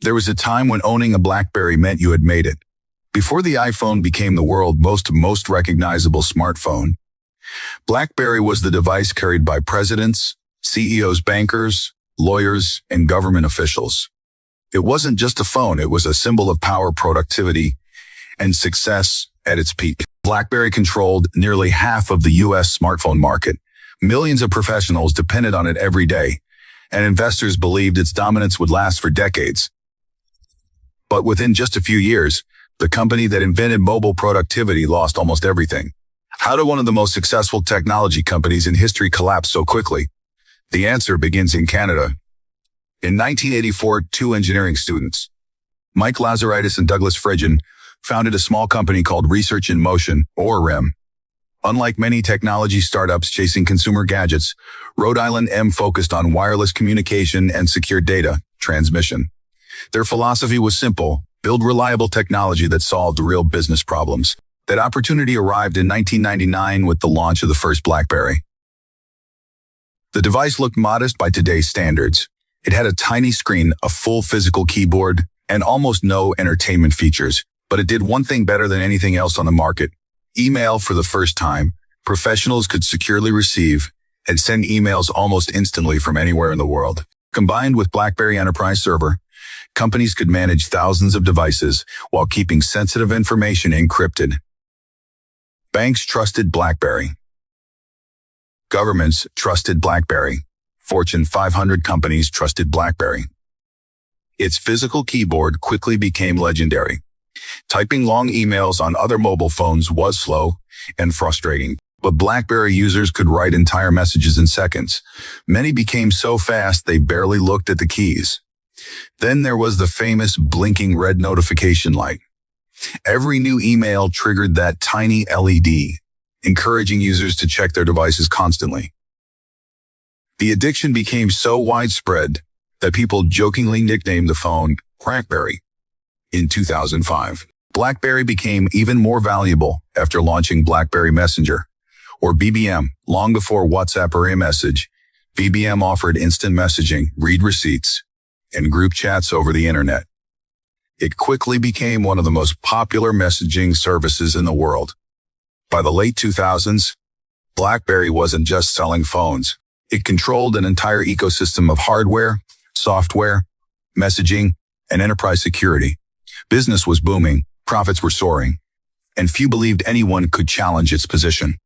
There was a time when owning a BlackBerry meant you had made it. Before the iPhone became the world's most recognizable smartphone, BlackBerry was the device carried by presidents, CEOs, bankers, lawyers, and government officials. It wasn't just a phone, it was a symbol of power, productivity, and success at its peak. BlackBerry controlled nearly half of the U.S. smartphone market. Millions of professionals depended on it every day, and investors believed its dominance would last for decades. But within just a few years, the company that invented mobile productivity lost almost everything. How did one of the most successful technology companies in history collapse so quickly? The answer begins in Canada. In 1984, two engineering students, Mike Lazaridis and Douglas Friedgen, founded a small company called Research in Motion, or REM. Unlike many technology startups chasing consumer gadgets, Rhode Island M focused on wireless communication and secure data transmission. Their philosophy was simple: build reliable technology that solved real business problems. That opportunity arrived in 1999 with the launch of the first BlackBerry. The device looked modest by today's standards. It had a tiny screen, a full physical keyboard, and almost no entertainment features. But it did one thing better than anything else on the market. Email for the first time. Professionals could securely receive and send emails almost instantly from anywhere in the world. Combined with BlackBerry Enterprise Server, companies could manage thousands of devices while keeping sensitive information encrypted. Banks trusted BlackBerry. Governments trusted BlackBerry. Fortune 500 companies trusted BlackBerry. Its physical keyboard quickly became legendary. Typing long emails on other mobile phones was slow and frustrating, but BlackBerry users could write entire messages in seconds. Many became so fast they barely looked at the keys. Then there was the famous blinking red notification light. Every new email triggered that tiny LED, encouraging users to check their devices constantly. The addiction became so widespread that people jokingly nicknamed the phone Crackberry. In 2005, BlackBerry became even more valuable after launching BlackBerry Messenger, or BBM. Long before WhatsApp or iMessage, BBM offered instant messaging, read receipts, and group chats over the internet. It quickly became one of the most popular messaging services in the world. By the late 2000s, BlackBerry wasn't just selling phones. It controlled an entire ecosystem of hardware, software, messaging, and enterprise security. Business was booming, profits were soaring, and few believed anyone could challenge its position.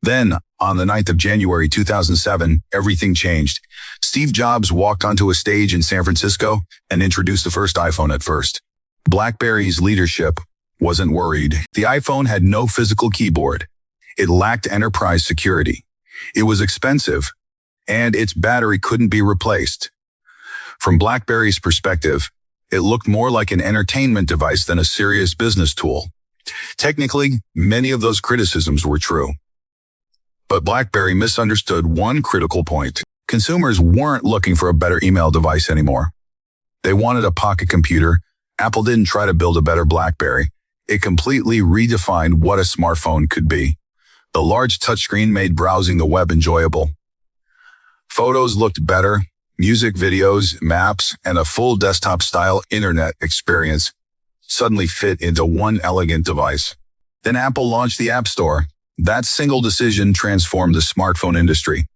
Then, on the 9th of January 2007, everything changed. Steve Jobs walked onto a stage in San Francisco and introduced the first iPhone at first. BlackBerry's leadership wasn't worried. The iPhone had no physical keyboard. It lacked enterprise security. It was expensive, and its battery couldn't be replaced. From BlackBerry's perspective, it looked more like an entertainment device than a serious business tool. Technically, many of those criticisms were true. But BlackBerry misunderstood one critical point. Consumers weren't looking for a better email device anymore. They wanted a pocket computer. Apple didn't try to build a better BlackBerry. It completely redefined what a smartphone could be. The large touchscreen made browsing the web enjoyable. Photos looked better. Music, videos, maps, and a full desktop-style internet experience suddenly fit into one elegant device. Then Apple launched the App Store. That single decision transformed the smartphone industry.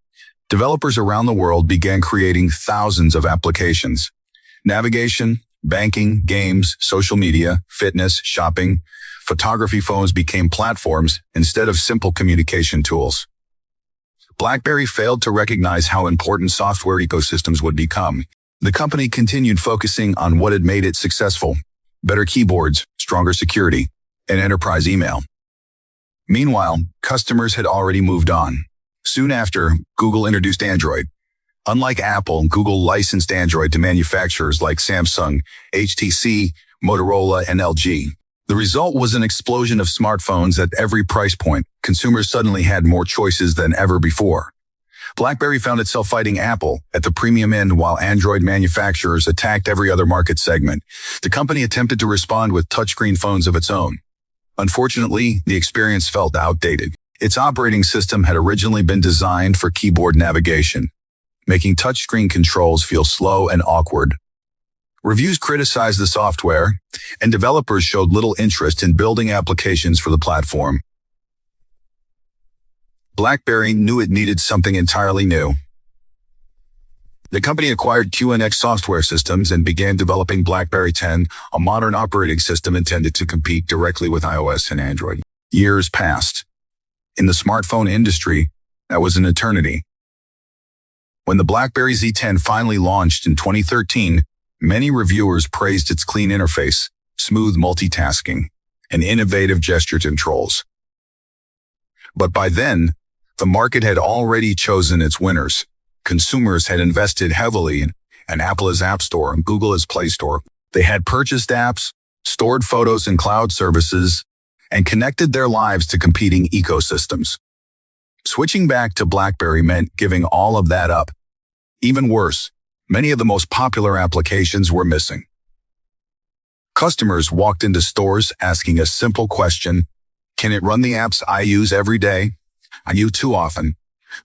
Developers around the world began creating thousands of applications. Navigation, banking, games, social media, fitness, shopping, photography. Phones became platforms instead of simple communication tools. BlackBerry failed to recognize how important software ecosystems would become. The company continued focusing on what had made it successful: better keyboards, stronger security, and enterprise email. Meanwhile, customers had already moved on. Soon after, Google introduced Android. Unlike Apple, Google licensed Android to manufacturers like Samsung, HTC, Motorola, and LG. The result was an explosion of smartphones at every price point. Consumers suddenly had more choices than ever before. BlackBerry found itself fighting Apple at the premium end while Android manufacturers attacked every other market segment. The company attempted to respond with touchscreen phones of its own. Unfortunately, the experience felt outdated. Its operating system had originally been designed for keyboard navigation, making touchscreen controls feel slow and awkward. Reviews criticized the software, and developers showed little interest in building applications for the platform. BlackBerry knew it needed something entirely new. The company acquired QNX Software Systems and began developing BlackBerry 10, a modern operating system intended to compete directly with iOS and Android. Years passed. In the smartphone industry, that was an eternity. When the BlackBerry Z10 finally launched in 2013, many reviewers praised its clean interface, smooth multitasking, and innovative gesture controls. But by then, the market had already chosen its winners. Consumers had invested heavily in Apple's App Store and Google's Play Store. They had purchased apps, stored photos in cloud services, and connected their lives to competing ecosystems. Switching back to BlackBerry meant giving all of that up. Even worse, many of the most popular applications were missing. Customers walked into stores asking a simple question: can it run the apps I use every day? I use too often.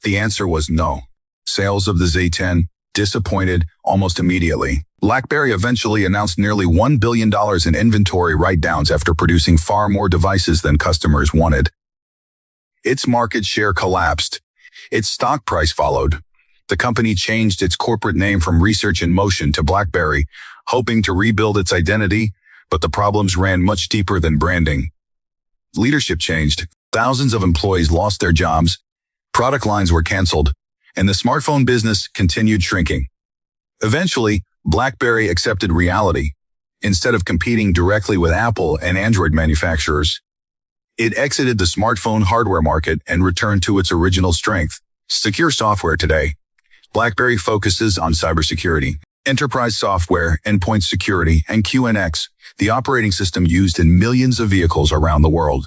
The answer was no. Sales of the Z10 disappointed almost immediately. BlackBerry eventually announced nearly $1 billion in inventory write-downs after producing far more devices than customers wanted. Its market share collapsed. Its stock price followed. The company changed its corporate name from Research in Motion to BlackBerry, hoping to rebuild its identity, but the problems ran much deeper than branding. Leadership changed. Thousands of employees lost their jobs. Product lines were canceled, and the smartphone business continued shrinking. Eventually, BlackBerry accepted reality. Instead of competing directly with Apple and Android manufacturers, it exited the smartphone hardware market and returned to its original strength: secure software. Today, BlackBerry focuses on cybersecurity, enterprise software, endpoint security, and QNX, the operating system used in millions of vehicles around the world.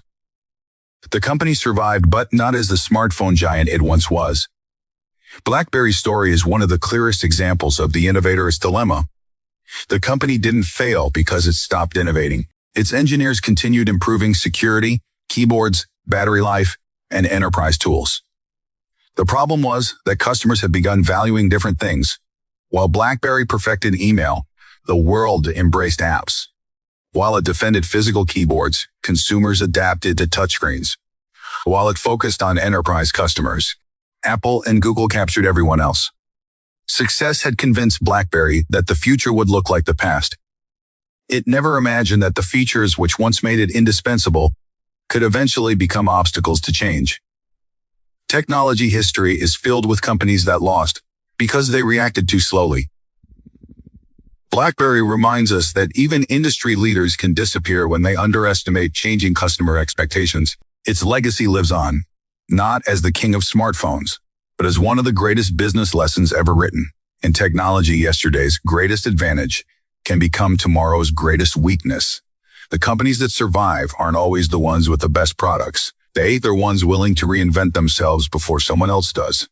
The company survived, but not as the smartphone giant it once was. BlackBerry's story is one of the clearest examples of the innovator's dilemma. The company didn't fail because it stopped innovating. Its engineers continued improving security, keyboards, battery life, and enterprise tools. The problem was that customers had begun valuing different things. While BlackBerry perfected email, the world embraced apps. While it defended physical keyboards, consumers adapted to touchscreens. While it focused on enterprise customers, Apple and Google captured everyone else. Success had convinced BlackBerry that the future would look like the past. It never imagined that the features which once made it indispensable could eventually become obstacles to change. Technology history is filled with companies that lost because they reacted too slowly. BlackBerry reminds us that even industry leaders can disappear when they underestimate changing customer expectations. Its legacy lives on, not as the king of smartphones, but as one of the greatest business lessons ever written. In technology, yesterday's greatest advantage can become tomorrow's greatest weakness. The companies that survive aren't always the ones with the best products. They're ones willing to reinvent themselves before someone else does.